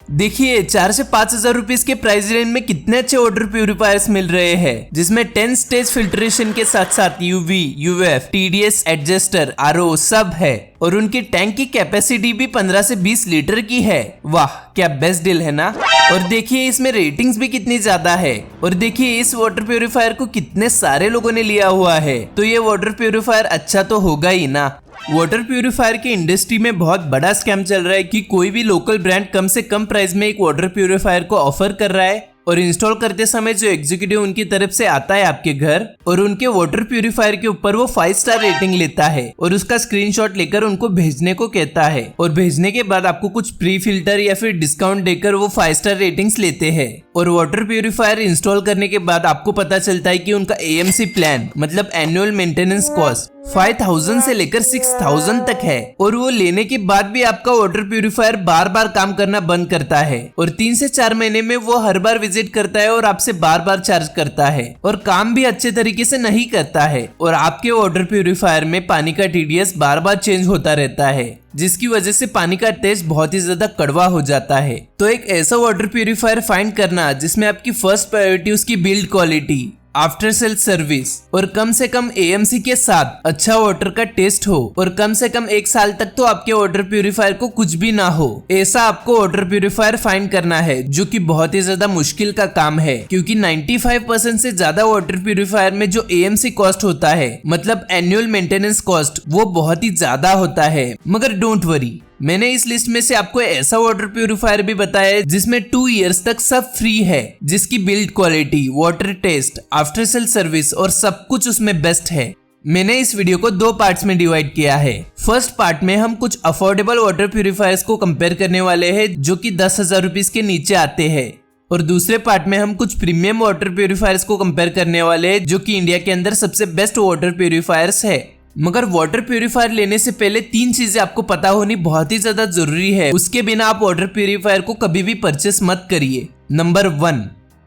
देखिए 4 से 5,000 रुपीज के प्राइस रेंज में कितने अच्छे वाटर प्यूरिफायर्स मिल रहे हैं, जिसमें 10 स्टेज फिल्ट्रेशन के साथ साथ UV, UF, TDS adjuster, RO सब है और उनकी टैंक की कैपेसिटी भी 15 से 20 लीटर की है। वाह क्या बेस्ट डील है ना। और देखिए इसमें रेटिंग्स भी कितनी ज्यादा है और देखिए इस वाटर प्यूरिफायर को कितने सारे लोगों ने लिया हुआ है, तो ये वाटर प्यूरिफायर अच्छा तो होगा ही ना। वाटर प्यूरिफायर की इंडस्ट्री में बहुत बड़ा स्कैम चल रहा है कि कोई भी लोकल ब्रांड कम से कम प्राइस में एक वाटर प्यूरिफायर को ऑफर कर रहा है और इंस्टॉल करते समय जो एग्जीक्यूटिव उनकी तरफ से आता है आपके घर और उनके वाटर प्यूरिफायर के ऊपर वो 5 स्टार रेटिंग लेता है और उसका स्क्रीनशॉट लेकर उनको भेजने को कहता है और भेजने के बाद आपको कुछ प्री फिल्टर या फिर डिस्काउंट देकर वो 5 स्टार रेटिंग्स लेते हैं। और वाटर प्यूरिफायर इंस्टॉल करने के बाद आपको पता चलता है कि उनका एएमसी प्लान मतलब एनुअल मेंटेनेंस कॉस्ट 5,000 से लेकर 6,000 तक है और वो लेने के बाद भी आपका वाटर प्यूरिफायर बार बार काम करना बंद करता है और 3 से 4 महीने में वो हर बार विजिट करता है और आपसे बार बार चार्ज करता है और काम भी अच्छे तरीके से नहीं करता है और आपके वाटर प्यूरिफायर में पानी का टीडीएस बार बार चेंज होता रहता है, जिसकी वजह से पानी का टेस्ट बहुत ही ज्यादा कड़वा हो जाता है। तो एक ऐसा वाटर प्यूरिफायर फाइंड करना जिसमें आपकी फर्स्ट प्रायोरिटी उसकी build quality, after sale service और कम से कम एएमसी के साथ अच्छा वाटर का टेस्ट हो और कम से कम 1 साल तक तो आपके वाटर प्यूरिफायर को कुछ भी ना हो, ऐसा आपको वाटर प्यूरिफायर फाइंड करना है, जो कि बहुत ही ज्यादा मुश्किल का काम है क्योंकि 95% से ज्यादा वाटर प्यूरिफायर में जो एएमसी कॉस्ट होता है मतलब एनुअल मेंटेनेंस कॉस्ट वो बहुत ही ज्यादा होता है। मगर डोंट वरी, मैंने इस लिस्ट में से आपको ऐसा वाटर प्यूरिफायर भी बताया है जिसमें 2 इयर्स तक सब फ्री है, जिसकी build quality, water test, after sale service और सब कुछ उसमें बेस्ट है। मैंने इस वीडियो को 2 पार्ट्स में डिवाइड किया है। फर्स्ट पार्ट में हम कुछ अफोर्डेबल वाटर प्यूरिफायर्स को कंपेयर करने वाले हैं जो कि 10,000 रुपीज के नीचे आते हैं और दूसरे पार्ट में हम कुछ प्रीमियम वाटर प्यूरिफायर्स को कंपेयर करने वाले हैं जो कि इंडिया के अंदर सबसे बेस्ट वाटर प्यूरिफायर्स है। मगर वाटर प्यूरिफायर लेने से पहले 3 चीजें आपको पता होनी बहुत ही ज्यादा जरूरी है, उसके बिना आप वाटर प्यूरिफायर को कभी भी परचेस मत करिए। नंबर 1,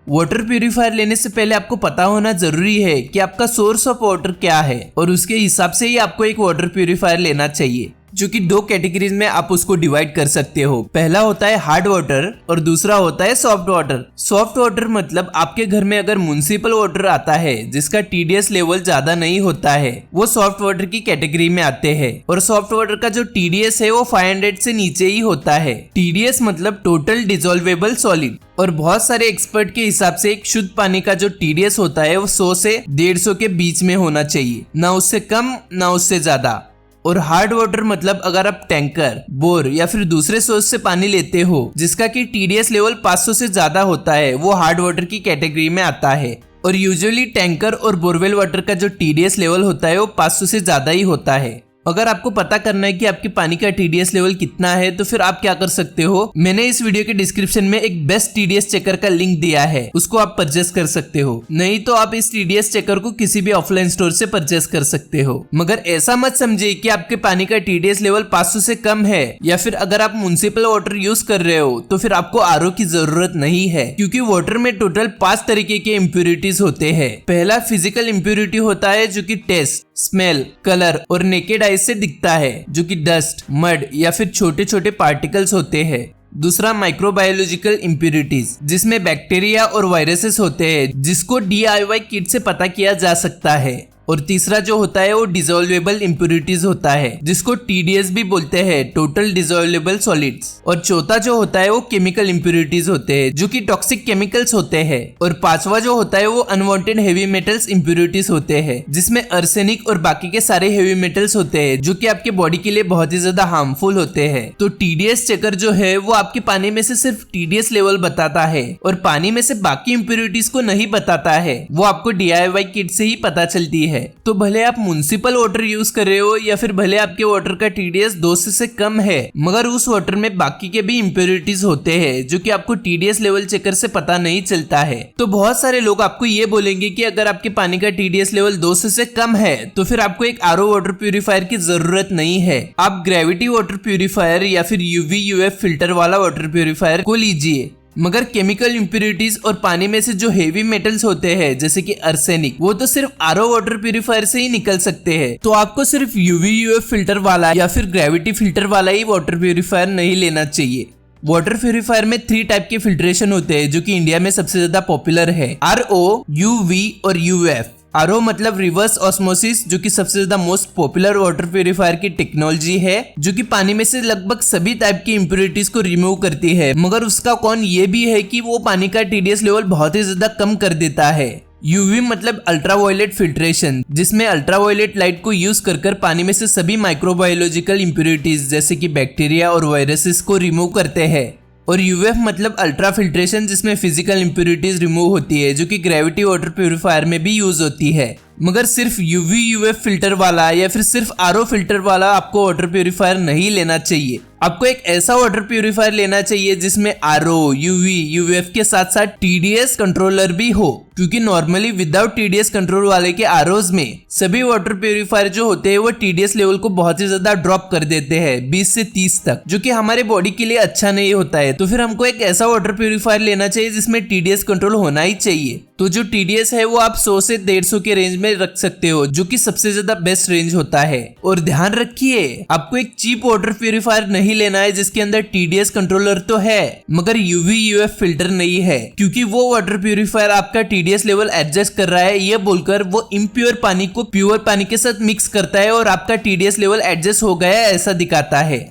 वाटर प्यूरिफायर लेने से पहले आपको पता होना जरूरी है कि आपका सोर्स ऑफ वाटर क्या है और उसके हिसाब से ही आपको एक वाटर प्यूरिफायर लेना चाहिए, जो कि 2 कैटेगरीज में आप उसको डिवाइड कर सकते हो। पहला होता है हार्ड वाटर और दूसरा होता है सॉफ्ट वाटर। सॉफ्ट वाटर मतलब आपके घर में अगर म्युनिसिपल वाटर आता है जिसका टीडीएस लेवल ज्यादा नहीं होता है, वो सॉफ्ट वाटर की कैटेगरी में आते हैं और सॉफ्ट वाटर का जो टीडीएस है वो 500 से नीचे ही होता है। टीडीएस मतलब टोटल डिसॉल्वेबल सॉलिड और बहुत सारे एक्सपर्ट के हिसाब से एक शुद्ध पानी का जो टीडीएस होता है वो 100 से 150 के बीच में होना चाहिए, ना उससे कम ना उससे ज्यादा। और हार्ड वाटर मतलब अगर आप टैंकर, बोर या फिर दूसरे सोर्स से पानी लेते हो जिसका कि टीडीएस लेवल 500 से ज्यादा होता है, वो हार्ड वाटर की कैटेगरी में आता है। और यूजुअली टैंकर और बोरवेल वाटर का जो टीडीएस लेवल होता है वो 500 से ज्यादा ही होता है। अगर आपको पता करना है कि आपके पानी का टीडीएस लेवल कितना है तो फिर आप क्या कर सकते हो, मैंने इस वीडियो के डिस्क्रिप्शन में एक बेस्ट टीडीएस चेकर का लिंक दिया है, उसको आप परचेस कर सकते हो। नहीं तो आप इस टीडीएस चेकर को किसी भी ऑफलाइन स्टोर से परचेस कर सकते हो। मगर ऐसा मत समझिए कि आपके पानी का टीडीएस लेवल 500 से कम है या फिर अगर आप म्युनिसिपल वाटर यूज कर रहे हो तो फिर आपको आरओ की जरूरत नहीं है, क्योंकि वाटर में टोटल 5 तरीके के इम्प्यूरिटीज होते हैं। पहला फिजिकल इम्प्यूरिटी होता है जो कि टेस्ट, स्मेल, कलर और नेकेड आईज से दिखता है, जो कि डस्ट, मड या फिर छोटे छोटे पार्टिकल्स होते हैं। दूसरा माइक्रोबायोलॉजिकल इम्प्यूरिटीज, जिसमें बैक्टीरिया और वायरसेस होते हैं, जिसको DIY किट से पता किया जा सकता है। और तीसरा जो होता है वो डिसॉल्वेबल इम्प्यूरिटीज होता है, जिसको TDS भी बोलते हैं, टोटल डिसॉल्वेबल सॉलिड्स। और चौथा जो होता है वो केमिकल इम्प्यूरिटीज होते हैं, जो कि टॉक्सिक केमिकल्स होते हैं। और पांचवा जो होता है वो अनवांटेड हेवी मेटल्स इम्प्यूरिटीज होते हैं, जिसमें अर्सेनिक और बाकी के सारे हेवी मेटल्स होते हैं, जो कि आपके बॉडी के लिए बहुत ही ज्यादा हार्मफुल होते हैं। तो TDS चेकर जो है वो आपके पानी में से सिर्फ TDS लेवल बताता है और पानी में से बाकी इम्प्यूरिटीज को नहीं बताता है, वो आपको DIY किट से ही पता चलती है। तो भले आप म्युनिसिपल वाटर यूज कर रहे हो या फिर भले आपके वाटर का TDS 200 से कम है, मगर उस वाटर में बाकी के भी इम्प्यूरिटीज होते हैं, जो कि आपको TDS लेवल चेकर से पता नहीं चलता है। तो बहुत सारे लोग आपको ये बोलेंगे कि अगर आपके पानी का TDS लेवल 200 से कम है तो फिर आपको एक RO वाटर प्यूरिफायर की जरूरत नहीं है, आप ग्रेविटी वाटर प्यूरिफायर या फिर UV UF फिल्टर वाला वाटर प्यूरिफायर को लीजिए। मगर केमिकल इम्प्यूरिटीज और पानी में से जो हेवी मेटल्स होते हैं जैसे कि अर्सेनिक, वो तो सिर्फ RO वाटर प्यूरिफायर से ही निकल सकते हैं। तो आपको सिर्फ UV UF फिल्टर वाला या फिर ग्रेविटी फिल्टर वाला ही वाटर प्यूरिफायर नहीं लेना चाहिए। वाटर प्यूरिफायर में 3 टाइप के फिल्ट्रेशन होते हैं जो कि इंडिया में सबसे ज्यादा पॉपुलर है, RO, UV और UF। RO मतलब रिवर्स ऑस्मोसिस, जो कि सबसे ज्यादा मोस्ट पॉपुलर वाटर प्यूरिफायर की टेक्नोलॉजी है, जो कि पानी में से लगभग सभी टाइप की इंप्योरिटीज को रिमूव करती है। मगर उसका कौन ये भी है कि वो पानी का TDS लेवल बहुत ही ज्यादा कम कर देता है। UV मतलब अल्ट्रावायलेट फिल्ट्रेशन, जिसमें अल्ट्रावायलेट लाइट को यूज कर पानी में से सभी माइक्रोबायोलॉजिकल इंप्योरिटीज जैसे कि बैक्टीरिया और वायरसेस को रिमूव करते हैं। और UF मतलब अल्ट्रा फिल्ट्रेशन, जिसमें फिजिकल इंप्योरिटीज रिमूव होती है, जो कि ग्रेविटी वाटर प्यूरिफायर में भी यूज होती है। मगर सिर्फ UV UF फिल्टर वाला या फिर सिर्फ RO फिल्टर वाला आपको वाटर प्यूरिफायर नहीं लेना चाहिए। आपको एक ऐसा वाटर प्यूरिफायर लेना चाहिए जिसमें RO, UV, UF के साथ साथ TDS कंट्रोलर भी हो, क्योंकि नॉर्मली विदाउट TDS कंट्रोल वाले के ROs में सभी वाटर प्यूरिफायर जो होते हैं वो TDS लेवल को बहुत ही ज्यादा ड्रॉप कर देते हैं 20 से 30 तक, जो कि हमारे बॉडी के लिए अच्छा नहीं होता है। तो फिर हमको एक ऐसा वाटर प्यूरिफायर लेना चाहिए जिसमें TDS कंट्रोल होना ही चाहिए। तो जो TDS है वो आप 100 से 150 के रेंज में रख सकते हो, जो कि सबसे ज्यादा बेस्ट रेंज होता है। और ध्यान रखिए, आपको एक चीप वाटर प्यूरिफायर नहीं लेना है जिसके अंदर TDS कंट्रोलर तो है मगर UV UF फिल्टर नहीं है, क्योंकि वो वाटर प्यूरिफायर आपका TDS लेवल एडजस्ट कर रहा है ये बोलकर वो इम्प्योर पानी को प्योर पानी के साथ मिक्स करता है और आपका TDS लेवल एडजस्ट हो गया है ऐसा दिखाता है।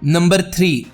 Number 3,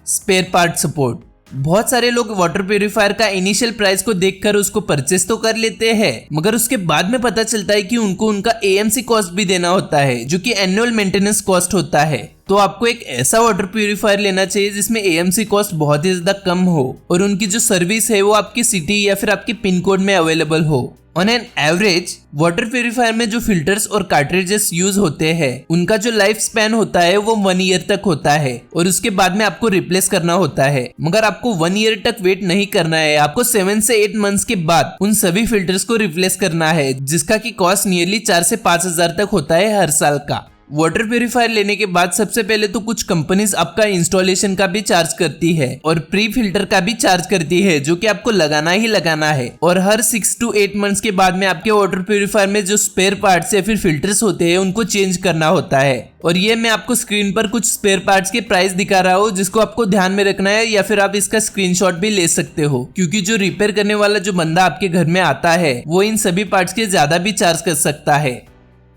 spare part support. बहुत सारे लोग वाटर प्यूरिफायर का इनिशियल प्राइस को देखकर उसको परचेस तो कर लेते हैं, मगर उसके बाद में पता चलता है कि उनको उनका AMC कॉस्ट भी देना होता है, जो कि एनुअल मेंटेनेंस कॉस्ट होता है। तो आपको एक ऐसा वाटर प्यूरिफायर लेना चाहिए जिसमें AMC कॉस्ट बहुत ही ज्यादा कम हो और उनकी जो सर्विस है वो आपकी सिटी या फिर आपके पिन कोड में अवेलेबल हो। On an average water purifier में जो फिल्टर्स और कार्ट्रिजेस यूज होते हैं उनका जो लाइफ स्पैन होता है वो 1 ईयर तक होता है और उसके बाद में आपको रिप्लेस करना होता है। मगर आपको 1 ईयर तक वेट नहीं करना है, आपको 7 से 8 मंथ्स के बाद उन सभी फिल्टर्स को रिप्लेस करना है, जिसका की कॉस्ट नियरली 4 से 5 हजार तक होता है हर साल का। वाटर प्यूरिफायर लेने के बाद सबसे पहले तो कुछ कंपनीज आपका इंस्टॉलेशन का भी चार्ज करती है और प्री फिल्टर का भी चार्ज करती है, जो कि आपको लगाना ही लगाना है। और हर 6 to 8 मंथ्स के बाद में आपके वाटर प्यूरिफायर में जो स्पेयर पार्ट्स या फिर फिल्टर्स होते हैं उनको चेंज करना होता है। और ये मैं आपको स्क्रीन पर कुछ स्पेयर पार्ट्स के प्राइस दिखा रहा हूँ जिसको आपको ध्यान में रखना है, या फिर आप इसका स्क्रीनशॉट भी ले सकते हो, क्योंकि जो रिपेयर करने वाला जो बंदा आपके घर में आता है वो इन सभी पार्ट्स के ज्यादा भी चार्ज कर सकता है।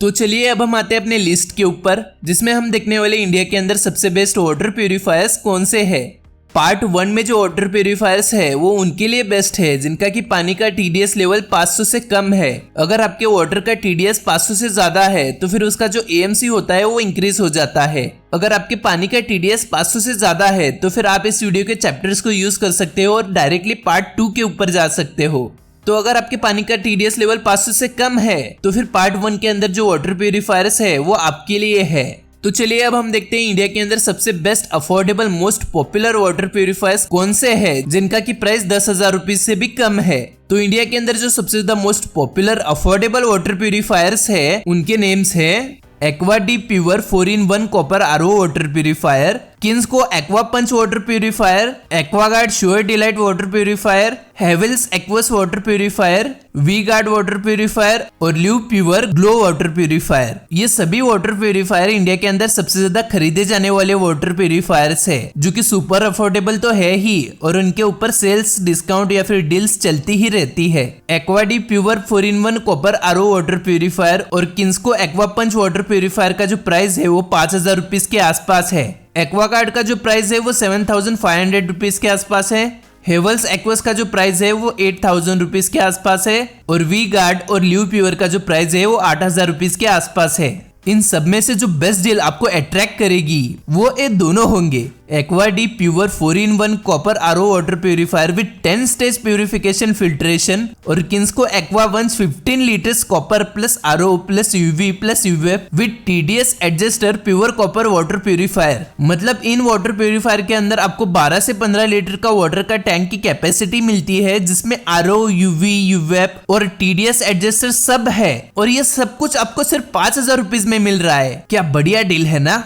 तो चलिए अब हम आते हैं अपने लिस्ट के ऊपर, जिसमें हम देखने वाले इंडिया के अंदर सबसे बेस्ट वाटर प्यूरिफायर्स कौन से हैं। पार्ट 1 में जो वाटर प्यूरिफायर्स है वो उनके लिए बेस्ट है जिनका कि पानी का TDS लेवल 500 से कम है। अगर आपके वाटर का TDS 500 से ज्यादा है तो फिर उसका जो AMC होता है वो इंक्रीज हो जाता है। अगर आपके पानी का TDS 500 से ज्यादा है तो फिर आप इस वीडियो के चैप्टर्स को यूज कर सकते हो और डायरेक्टली पार्ट 2 के ऊपर जा सकते हो। तो अगर आपके पानी का TDS लेवल 500 से कम है तो फिर पार्ट 1 के अंदर जो वाटर प्यूरिफायर्स है वो आपके लिए है। तो चलिए अब हम देखते हैं इंडिया के अंदर सबसे best affordable most popular water purifiers कौन से हैं जिनका की प्राइस 10,000 रुपीज से भी कम है। तो इंडिया के अंदर जो सबसे ज्यादा most popular affordable water purifiers है उनके नेम्स है Aqua D Pure 4-in-1 copper RO water purifier, Kinsco Aqua Punch water purifier, Aquaguard Sure Delight water purifier, Havells Aquas water purifier, V Guard water purifier और Livpure Glo water purifier. ये सभी water purifier India के अंदर सबसे ज्यादा खरीदे जाने वाले वाटर प्यूरिफायर्स है, जो कि सुपर अफोर्डेबल तो है ही और उनके ऊपर सेल्स डिस्काउंट या फिर डील्स चलती ही रहती है। Aqua D Pure 4-in-1 copper RO water purifier और Kinsco Aqua Punch water purifier का जो प्राइस है वो 5,000 रुपीज के आसपास है। एक्वागार्ड का जो प्राइस है वो 7,500 रुपीज के आसपास है। हेवल्स एक्वस का जो प्राइस है वो 8,000 रुपीज के आसपास है और वी गार्ड और ल्यू प्योर का जो प्राइस है वो 8,000 रुपीज के आसपास है। इन सब में से जो बेस्ट डील आपको अट्रैक्ट करेगी वो ये दोनों होंगे, Aqua D Pure 4-in-1 copper RO water purifier with 10 stage purification filtration और Kinsco Aqua 15 litres copper plus RO plus UV plus UF with TDS adjuster pure copper water purifier. मतलब इन water purifier के अंदर आपको 12 से 15 litre का water का tank की कैपेसिटी मिलती है जिसमें RO, UV, UF और TDS एडजस्टर सब है और ये सब कुछ आपको सिर्फ 5,000 रुपीज में मिल रहा है। क्या बढ़िया डील है ना।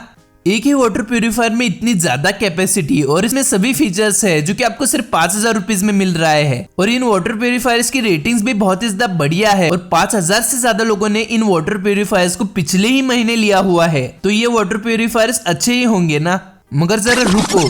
एक ही वाटर प्यूरिफायर में इतनी ज्यादा कैपेसिटी और इसमें सभी फीचर्स है जो कि आपको सिर्फ 5,000 रुपीज में मिल रहा है और इन वाटर प्यूरिफायर्स की रेटिंग्स भी बहुत ही ज्यादा बढ़िया है और 5,000 से ज्यादा लोगों ने इन वाटर प्यूरिफायर्स को पिछले ही महीने लिया हुआ है। तो ये वाटर प्यूरिफायर्स अच्छे ही होंगे ना। मगर जरा रुको,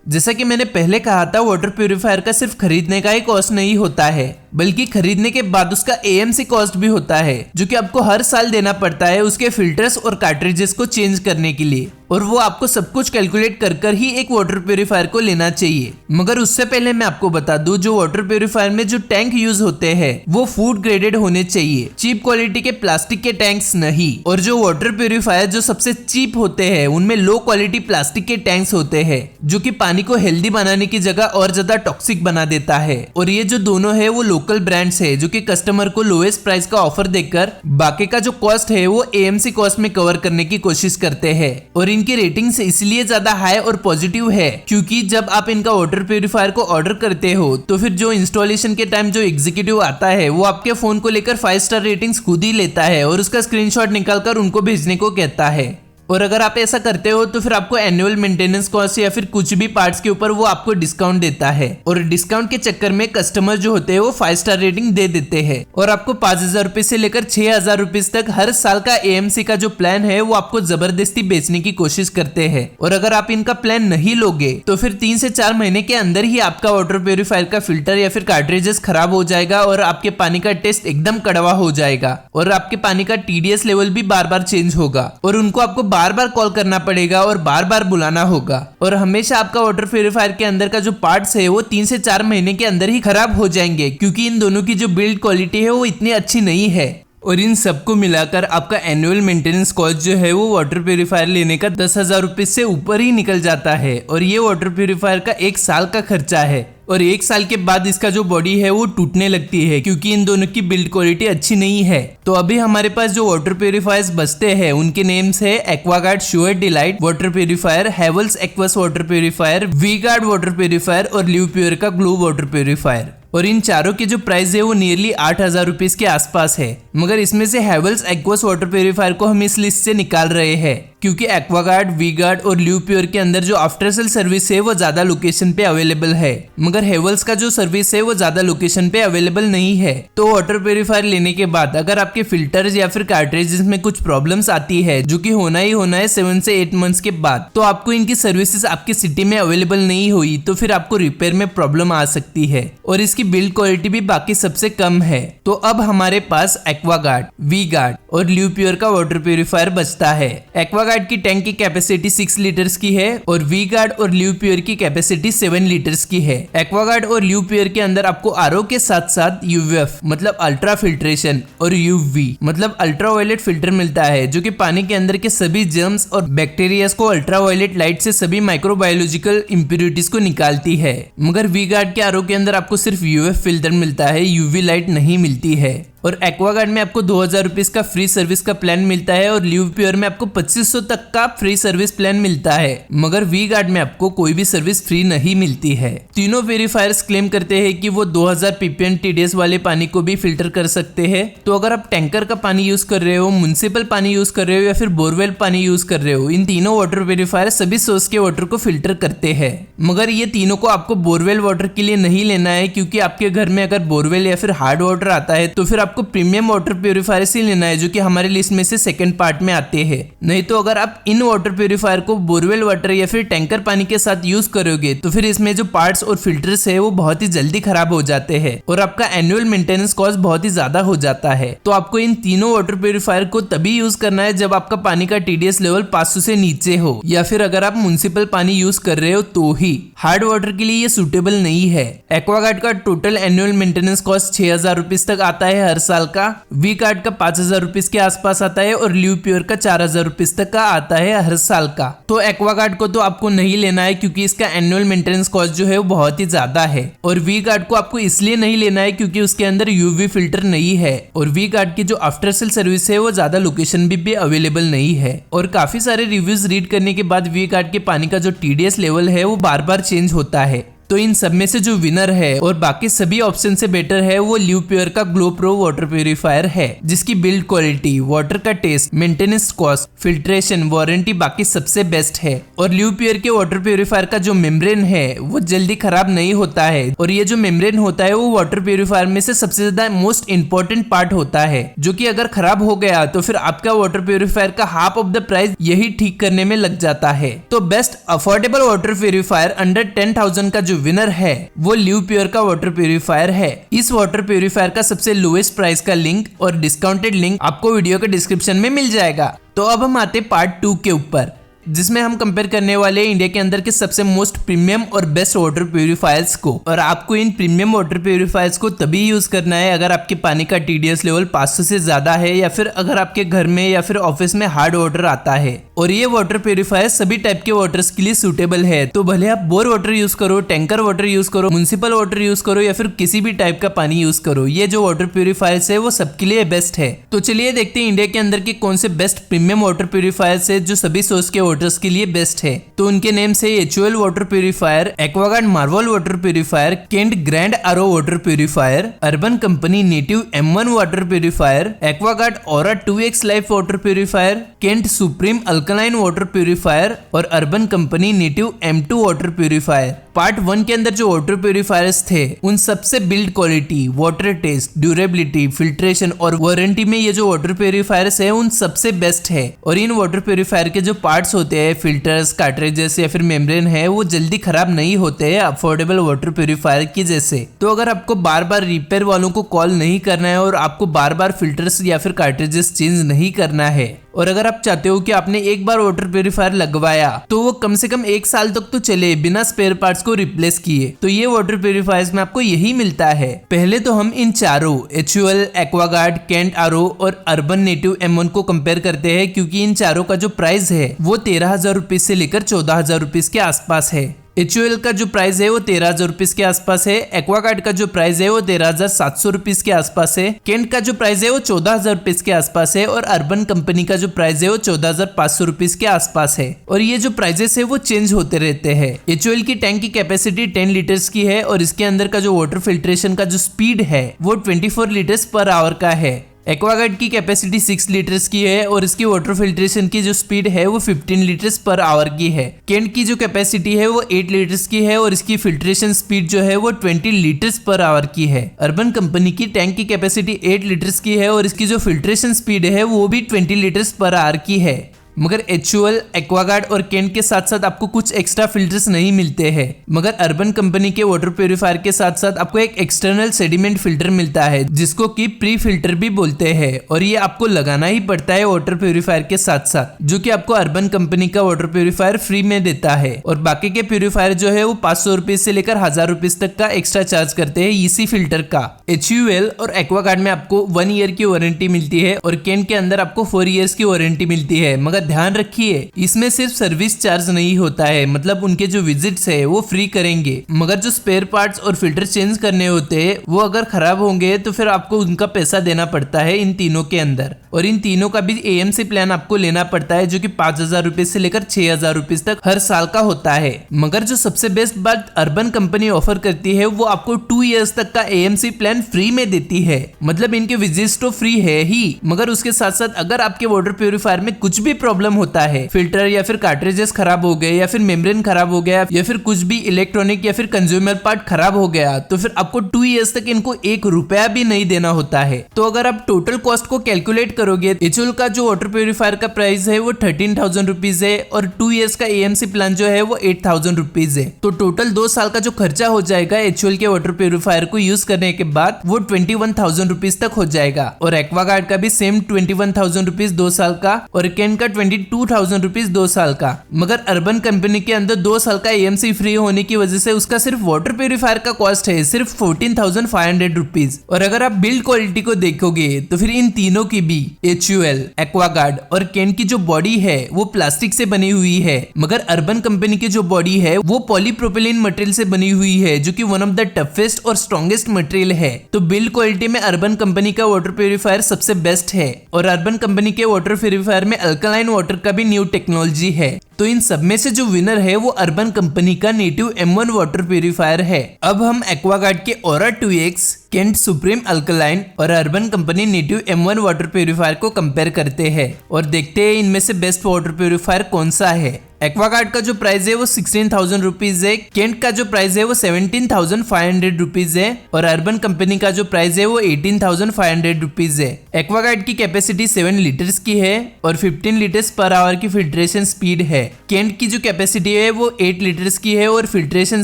जैसा कि मैंने पहले कहा था, वाटर प्यूरिफायर का सिर्फ खरीदने का ही कॉस्ट नहीं होता है, बल्कि खरीदने के बाद उसका AMC कॉस्ट भी होता है, जो कि आपको हर साल देना पड़ता है उसके फिल्टर्स और कार्ट्रिजेस को चेंज करने के लिए। और वो आपको सब कुछ कैलकुलेट कर ही एक वाटर प्यूरिफायर को लेना चाहिए। मगर उससे पहले मैं आपको बता दूं, जो वाटर प्यूरिफायर में जो टैंक यूज होते हैं वो फूड ग्रेडेड होने चाहिए, चीप क्वालिटी के प्लास्टिक के टैंक्स नहीं। और जो वाटर प्यूरिफायर जो सबसे चीप होते हैं उनमें लो क्वालिटी प्लास्टिक के टैंक्स होते हैं, जो कि पानी को हेल्दी बनाने की जगह और ज्यादा टॉक्सिक बना देता है। और ये जो दोनों है वो लोकल ब्रांड्स है, जो कि कस्टमर को लोएस्ट प्राइस का ऑफर देकर बाकी का जो कॉस्ट है वो AMC कॉस्ट में कवर करने की कोशिश करते हैं। और इनकी रेटिंग्स इसलिए ज्यादा हाई और पॉजिटिव है क्योंकि जब आप इनका वाटर प्यूरिफायर को ऑर्डर करते हो तो फिर जो इंस्टॉलेशन के टाइम जो एग्जीक्यूटिव आता है वो आपके फोन को लेकर 5 स्टार रेटिंग्स खुद ही लेता है और उसका स्क्रीनशॉट निकालकर उनको भेजने को कहता है। और अगर आप ऐसा करते हो तो फिर आपको एनुअल मेंटेनेंस कॉस्ट या फिर कुछ भी पार्ट्स के ऊपर वो आपको डिस्काउंट देता है। और डिस्काउंट के चक्कर में कस्टमर जो होते हैं वो 5 स्टार रेटिंग दे देते हैं और आपको 5,000 रुपए से लेकर 6,000 रुपए तक हर साल का AMC का जो प्लान है वो आपको जबरदस्ती बेचने की कोशिश करते हैं। और अगर आप इनका प्लान नहीं लोगे तो फिर 3 से 4 महीने के अंदर ही आपका वाटर प्यूरिफायर का फिल्टर या फिर कार्ट्रिजेस खराब हो जाएगा और आपके पानी का टेस्ट एकदम कड़वा हो जाएगा और आपके पानी का TDS लेवल भी बार बार चेंज होगा और उनको आपको बार बार कॉल करना पड़ेगा और बार बार बुलाना होगा। और हमेशा आपका वाटर प्यूरिफायर के अंदर का जो पार्ट्स है वो 3 से 4 महीने के अंदर ही खराब हो जाएंगे क्योंकि इन दोनों की जो बिल्ड क्वालिटी है वो इतनी अच्छी नहीं है। और इन सबको मिलाकर आपका एनुअल मेंटेनेंस कॉस्ट जो है वो वाटर प्यूरिफायर लेने का 10,000 रुपए से ऊपर ही निकल जाता है। और ये वाटर प्यूरिफायर का 1 साल का खर्चा है और 1 साल के बाद इसका जो बॉडी है वो टूटने लगती है क्योंकि इन दोनों की बिल्ड क्वालिटी अच्छी नहीं है। तो अभी हमारे पास जो वाटर प्यूरिफायर्स बचते हैं उनके नेम्स है Aquaguard Sure Delight water purifier, Havells Aquas water purifier, V-Guard water purifier और लिव प्योर का ग्लो वाटर प्यूरिफायर। और इन चारों की जो प्राइस है वो नियरली 8,000 रुपीज के आसपास है। मगर इसमें से हेवल्स एक्वस वाटर प्यूरिफायर को हम इस लिस्ट से निकाल रहे हैं क्योंकि एक्वागार्ड, वी-गार्ड और लिव प्योर के अंदर जो आफ्टर सेल सर्विस है वो ज्यादा लोकेशन पे अवेलेबल है, मगर हेवल्स का जो सर्विस है वो ज्यादा लोकेशन पे अवेलेबल नहीं है। तो वाटर प्यूरिफायर लेने के बाद अगर आपके फिल्टर्स या फिर कार्ट्रिजेस में कुछ प्रॉब्लम्स आती है, जो कि होना ही होना है 7 से 8 मंथ्स के बाद, तो आपको इनकी सर्विसेज आपकी सिटी में अवेलेबल नहीं हुई तो फिर आपको रिपेयर में प्रॉब्लम आ सकती है और इसकी बिल्ड क्वालिटी भी बाकी सबसे कम है। तो अब हमारे पास एक्वागार्ड, वी-गार्ड और लिव प्योर का वाटर प्यूरिफायर बचता है। एक्वागार्ड की टैंक की कैपेसिटी 6 लीटर्स की है और वी-गार्ड और लिव प्योर की कैपेसिटी 7 लीटर्स की है। एक्वागार्ड और लिव प्योर के अंदर आपको RO के साथ साथ UVF मतलब अल्ट्रा फिल्ट्रेशन और UV मतलब अल्ट्रावायलेट फिल्टर मिलता है, जो कि पानी के अंदर के सभी जर्म्स और बैक्टीरिया को अल्ट्रावायलेट लाइट से सभी माइक्रोबायोलॉजिकल इंप्योरिटीज को निकालती है। मगर वी-गार्ड के RO के अंदर आपको सिर्फ UF फिल्टर मिलता है, UV लाइट नहीं मिलती है। और एक्वागार्ड में आपको 2,000 रुपीज का फ्री सर्विस का प्लान मिलता है और लिव प्योर में आपको 2,500 तक का फ्री सर्विस प्लान मिलता है, मगर वी-गार्ड में आपको कोई भी सर्विस फ्री नहीं मिलती है। तीनों प्यूरिफायर्स क्लेम करते हैं कि वो 2000 ppm TDS वाले पानी को भी फिल्टर कर सकते हैं। तो अगर आप टैंकर का पानी यूज कर रहे हो, म्युनिसिपल पानी यूज कर रहे हो या फिर बोरवेल पानी यूज कर रहे हो, इन तीनों वाटर प्यूरिफायर सभी सोर्स के वाटर को फिल्टर करते हैं। मगर ये तीनों को आपको बोरवेल वाटर के लिए नहीं लेना है क्योंकि आपके घर में अगर बोरवेल या फिर हार्ड वाटर आता है तो फिर आपको प्रीमियम वाटर प्यूरिफायर से लेना है, जो कि हमारे लिस्ट में से सेकंड पार्ट में आते हैं। नहीं तो अगर आप इन वाटर प्यूरिफायर को बोरवेल वाटर या फिर टैंकर पानी के साथ यूज करोगे तो फिर इसमें जो पार्ट्स और फिल्टर्स है वो बहुत ही जल्दी खराब हो जाते हैं और आपका एनुअल मेंटेनेंस कॉस्ट बहुत ही ज्यादा हो जाता है। तो आपको इन तीनों वाटर प्यूरिफायर को तभी यूज करना है जब आपका पानी का TDS लेवल 500 से नीचे हो, या फिर अगर आप म्युनिसिपल पानी यूज कर रहे हो तो ही। हार्ड वाटर के लिए ये सुटेबल नहीं है। एक्वागार्ड का total annual maintenance cost 6,000 rupees तक आता है हर साल का, वी-गार्ड का 5,000 रुपीज के आसपास आता है और लिव प्योर का 4,000 रुपीज तक का आता है हर साल का। तो एक्वागार्ड को तो आपको नहीं लेना है क्योंकि इसका एनुअल मेंटेनेंस कॉस्ट जो है वो बहुत ही ज्यादा है, और वी-गार्ड को आपको इसलिए नहीं लेना है क्योंकि उसके अंदर UV फिल्टर नहीं है और वी-गार्ड की जो आफ्टर सेल सर्विस है वो ज्यादा लोकेशन भी अवेलेबल नहीं है। और काफी सारे रिव्यूज रीड करने के बाद वी-गार्ड के पानी का जो TDS लेवल है वो बार बार चेंज होता है। तो इन सब में से जो विनर है और बाकी सभी ऑप्शन से बेटर है वो लिवप्योर का ग्लो प्रो वाटर प्यूरिफायर है, जिसकी बिल्ड क्वालिटी, वाटर का test, maintenance cost, filtration, warranty बाकी सबसे बेस्ट है। और लिवप्योर के वाटर प्यूरिफायर का जो मेम्ब्रेन है वो जल्दी खराब नहीं होता है, और ये जो मेम्ब्रेन होता है वो वाटर प्यूरिफायर में से सबसे ज्यादा मोस्ट इंपॉर्टेंट पार्ट होता है, जो कि अगर खराब हो गया तो फिर आपका वाटर प्यूरिफायर का हाफ ऑफ द प्राइस यही ठीक करने में लग जाता है। तो best affordable water purifier under 10,000 का जो विनर है वो लिवप्योर का वाटर प्यूरिफायर है। इस वाटर प्यूरिफायर का सबसे लोएस्ट प्राइस का लिंक और डिस्काउंटेड लिंक आपको वीडियो के डिस्क्रिप्शन में मिल जाएगा। तो अब हम आते पार्ट 2 के ऊपर, जिसमें हम कंपेयर करने वाले इंडिया के अंदर के सबसे मोस्ट प्रीमियम और बेस्ट वाटर प्यूरिफायर्स को। और आपको इन प्रीमियम वाटर प्यूरिफायर्स को तभी यूज करना है अगर आपके पानी का TDS लेवल 500 से ज्यादा है, या फिर अगर आपके घर में या फिर ऑफिस में हार्ड वाटर आता है। और ये वाटर प्यूरिफायर सभी टाइप के वाटर्स के लिए सूटेबल है, तो भले आप बोर वाटर यूज करो, टैंकर वाटर यूज करो, म्युनिसिपल वाटर यूज करो, या फिर किसी भी टाइप का पानी यूज करो, ये जो वाटर प्यूरिफायर्स है वो सबके लिए बेस्ट है। तो चलिए देखते हैं इंडिया के अंदर के कौन से बेस्ट प्रीमियम वाटर प्यूरिफायर्स है जो सभी सोर्स के वाटर्स के लिए बेस्ट है। तो उनके नेम से HUL water purifier, Aquaguard Marvel water purifier, Kent Grand RO water purifier, Urban Company Native M1 water purifier, Aquaguard Aura 2X life water purifier, Kent Supreme alkaline water purifier और Urban Company Native M2 water purifier. Part 1 के अंदर जो water purifiers थे उन सबसे build quality, water test, durability, filtration और warranty में ये जो वाटर प्यूरिफायर्स है उन सबसे बेस्ट है। और इन वाटर प्यूरिफायर के जो पार्ट्स होते हैं, फिल्टर्स, कार्ट्रिजेस या फिर मेम्ब्रेन है, वो जल्दी खराब नहीं होते हैं अफोर्डेबल वाटर प्यूरिफायर की जैसे। तो अगर आपको बार बार रिपेयर वालों को कॉल नहीं करना है और आपको बार बार फिल्टर्स या फिर कार्ट्रिजेस चेंज नहीं करना है, और अगर आप चाहते हो कि आपने एक बार वाटर प्यूरिफायर लगवाया तो वो कम से कम 1 साल तक तो चले बिना स्पेयर पार्ट्स को रिप्लेस किए, तो ये वाटर प्यूरिफायर्स में आपको यही मिलता है। पहले तो हम इन चारों HUL, एक्वागार्ड, केंट आरो और अर्बन नेटिव M1 को कंपेयर करते हैं, क्योंकि इन चारों का जो प्राइस है वो 13,000 रुपीज से लेकर 14,000 रुपीज के आसपास है। HUL का जो प्राइस है वो 13,000 रुपीज के आसपास है, एक्वागार्ड का जो प्राइस है वो 13,700 रुपीज के आसपास है, केंट का जो प्राइस है वो 14,000 रुपीज के आसपास है, और अर्बन कंपनी का जो प्राइस है वो 14,500 रुपीज के आसपास है। और ये जो प्राइजेस है वो चेंज होते रहते हैं। HUL की टैंक की कैपेसिटी 10 लीटर्स की है और इसके अंदर का जो वाटर फिल्ट्रेशन का जो स्पीड है वो 24 लीटर्स पर आवर का है। एक्वागार्ड की कैपेसिटी 6 लीटर्स की है और इसकी वाटर फिल्ट्रेशन की जो स्पीड है वो 15 लीटर्स पर आवर की है। केंट की जो कैपेसिटी है वो 8 लीटर्स की है और इसकी फिल्ट्रेशन स्पीड जो है वो 20 लीटर्स पर आवर की है। अर्बन कंपनी की टैंक की कैपेसिटी 8 लीटर्स की है और इसकी जो फिल्ट्रेशन स्पीड है वो भी 20 लीटर्स पर आवर की है। मगर HUL, एक्वागार्ड और केंट के साथ साथ आपको कुछ एक्स्ट्रा फिल्टर्स नहीं मिलते हैं, मगर अर्बन कंपनी के वाटर प्यूरिफायर के साथ साथ आपको एक एक्सटर्नल सेडिमेंट फिल्टर मिलता है जिसको कि प्री फिल्टर भी बोलते हैं, और ये आपको लगाना ही पड़ता है वाटर प्यूरिफायर के साथ साथ, जो कि आपको अर्बन कंपनी का वाटर प्यूरिफायर फ्री में देता है। और बाकी के प्यूरिफायर जो है वो 500 रुपीज से लेकर 1000 रुपीज तक का एक्स्ट्रा चार्ज करते हैं इसी फिल्टर का। HUL और एक्वागार्ड में आपको 1 ईयर की वारंटी मिलती है और केंट के अंदर आपको 4 ईयर्स की वारंटी मिलती है, मगर ध्यान रखिए इसमें सिर्फ सर्विस चार्ज नहीं होता है, मतलब उनके जो विजिट्स है वो फ्री करेंगे, मगर जो स्पेयर पार्ट्स और फिल्टर चेंज करने होते हैं वो अगर खराब होंगे तो फिर आपको उनका पैसा देना पड़ता है इन तीनों के अंदर। और इन तीनों का भी AMC प्लान आपको लेना पड़ता है जो कि 5,000 रुपीज से लेकर 6,000 रुपीज तक हर साल का होता है। मगर जो सबसे बेस्ट बात अर्बन कंपनी ऑफर करती है वो आपको 2 इयर्स तक का AMC प्लान फ्री में देती है, मतलब इनके विजिट्स तो फ्री है ही, मगर उसके साथ साथ अगर आपके वाटर प्यूरिफायर में कुछ भी प्रॉब्लम होता है, फिल्टर या फिर कार्ट्रिजेस खराब हो गए या फिर मेम्ब्रेन खराब हो गया या फिर कुछ भी इलेक्ट्रॉनिक या फिर कंज्यूमर पार्ट खराब हो गया, तो फिर आपको 2 इयर्स तक इनको 1 रुपया भी नहीं देना होता है। तो अगर आप टोटल कॉस्ट को कैलकुलेट करोगे, HUL का जो वाटर प्यूरिफायर का प्राइस है वो 13,000 रुपीज है और 2 इयर्स का AMC प्लान जो है वो 8,000 रुपीज है। तो टोटल 2 साल का जो खर्चा हो जाएगा HUL के वाटर प्यूरिफायर को यूज करने के बाद वो 21,000 रुपीज तक हो जाएगा। और एक्वागार्ड का भी सेम 21,000 रुपीज 2 साल का और केंट का 22,000 रुपीज 2 साल का। मगर अर्बन कंपनी के अंदर 2 साल का AMC फ्री होने की वजह से उसका सिर्फ वाटर प्यूरिफायर का कॉस्ट है सिर्फ 14,500 रुपीज। और अगर आप बिल्ड क्वालिटी को देखोगे तो फिर इन तीनों की भी HUL, एक्वागार्ड और केंट की जो बॉडी है वो प्लास्टिक से बनी हुई है, मगर अर्बन कंपनी की जो बॉडी है वो पॉलीप्रोपिलीन मटेरियल से बनी हुई है जो कि वन ऑफ द टफेस्ट और स्ट्रॉन्गेस्ट मटेरियल है। तो बिल्ड क्वालिटी में अर्बन कंपनी का वाटर प्यूरिफायर सबसे बेस्ट है। और अर्बन कंपनी के वाटर प्यूरिफायर में अल्कलाइन वाटर का भी न्यू टेक्नोलॉजी है। तो इन सब में से जो विनर है वो अर्बन कंपनी का नेटिव M1 वाटर प्यूरिफायर है। अब हम एक्वागार्ड के ओरा 2X, केंट सुप्रीम अल्कलाइन और Urban Company Native M1 water purifier को कंपेयर करते हैं और देखते हैं इनमें से बेस्ट वाटर प्यूरिफायर कौन सा है। एक्वागार्ड का जो प्राइस है वो 16,000 रुपीज है, केंट का जो प्राइस है वो 17,500 रुपीज है और अर्बन कंपनी का जो प्राइस है वो 18,500 रुपीज है। एक्वागार्ड की कैपेसिटी 7 लीटर्स की है और 15 लीटर्स पर आवर की फिल्ट्रेशन स्पीड है। केंट की जो कैपेसिटी है वो 8 लीटर्स की है और filtration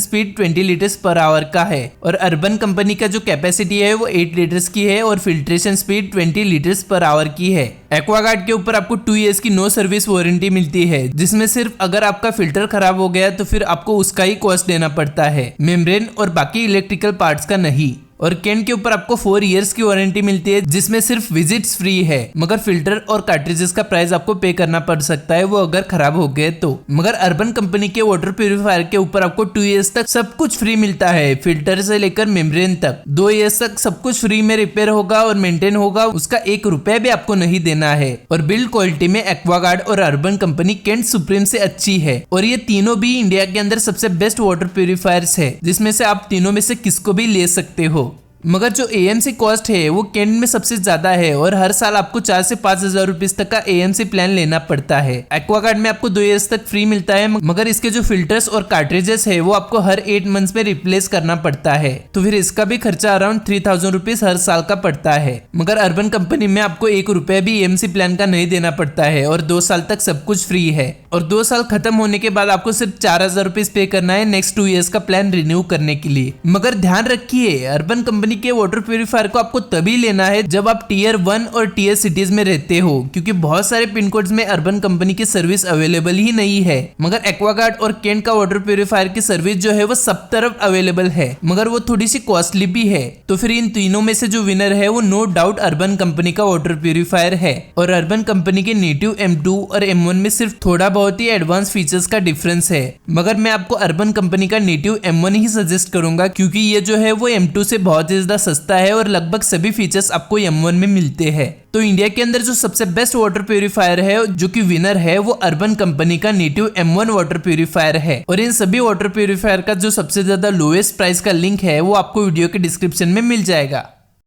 speed 20 litres per hour का है और अर्बन कंपनी का जो कैपेसिटी है वो 8 लीटर्स की है और filtration speed 20 litres per hour की है। एक्वागार्ड के ऊपर आपको 2 इयर्स की नो सर्विस वारंटी मिलती है, जिसमें सिर्फ अगर आपका फिल्टर खराब हो गया तो फिर आपको उसका ही कॉस्ट देना पड़ता है, मेम्ब्रेन और बाकी इलेक्ट्रिकल पार्ट्स का नहीं। और केंट के ऊपर आपको 4 इयर्स की वारंटी मिलती है, जिसमें सिर्फ विजिट्स फ्री है, मगर फिल्टर और कार्ट्रिजेस का प्राइस आपको पे करना पड़ सकता है वो अगर खराब हो गए तो। मगर अर्बन कंपनी के वाटर प्यूरिफायर के ऊपर आपको 2 इयर्स तक सब कुछ फ्री मिलता है, फिल्टर से लेकर मेम्ब्रेन तक। 2 इयर्स तक सब कुछ फ्री में रिपेयर होगा और मेंटेन होगा, उसका 1 रुपया भी आपको नहीं देना है। और बिल्ड क्वालिटी में एक्वागार्ड और अर्बन कंपनी केंट सुप्रीम से अच्छी है और ये तीनों भी इंडिया के अंदर सबसे बेस्ट वाटर प्यूरिफायर्स है, जिसमें से आप तीनों में से किसको भी ले सकते हो। मगर जो AMC कॉस्ट है वो केंट में सबसे ज्यादा है और हर साल आपको 4 से 5,000 रुपीज तक का AMC प्लान लेना पड़ता है। एक्वागार्ड में आपको 2 इयर्स तक फ्री मिलता है, मगर इसके जो फिल्टर्स और कार्ट्रिजेस है वो आपको हर 8 मंथ्स में रिप्लेस करना पड़ता है, तो फिर इसका भी खर्चा अराउंड 3,000 रुपीज हर साल का पड़ता है। मगर अर्बन कंपनी में आपको 1 रुपया भी AMC प्लान का नहीं देना पड़ता है और 2 साल तक सब कुछ फ्री है और 2 साल खत्म होने के बाद आपको सिर्फ 4,000 रुपीज पे करना है नेक्स्ट 2 इयर्स का प्लान रिन्यू करने के लिए। मगर ध्यान रखिए, अर्बन कंपनी के वाटर प्यूरिफायर को आपको तभी लेना है जब आप टियर 1 और टियर सिटीज में रहते हो, क्योंकि बहुत सारे पिन कोड्स में अर्बन कंपनी की सर्विस अवेलेबल ही नहीं है। मगर एक्वागार्ड और केंट का वाटर प्यूरिफायर की सर्विस जो है वो सब तरफ अवेलेबल है, मगर वो थोड़ी सी कॉस्टली भी है। तो फिर इन तीनों में से जो विनर है वो नो डाउट अर्बन कंपनी का वाटर प्यूरिफायर है और अर्बन कंपनी के नेटिव M2 और M1 में सिर्फ थोड़ा बहुत ही एडवांस फीचर्स का डिफरेंस है। मगर मैं आपको अर्बन कंपनी का नेटिव M1 ही सजेस्ट करूंगा, क्योंकि ये जो है वो M2 से बहुत ही ज्यादा सस्ता है और लगभग सभी फीचर्स आपको M1 में मिलते हैं। तो इंडिया के अंदर जो सबसे बेस्ट वाटर प्यूरिफायर है जो कि विनर है वो अर्बन कंपनी का नेटिव M1 वाटर प्यूरिफायर है और इन सभी वाटर प्यूरिफायर का जो सबसे ज्यादा लोएस्ट प्राइस का लिंक है वो आपको वीडियो के डिस्क्रिप्शन में मिल जाएगा।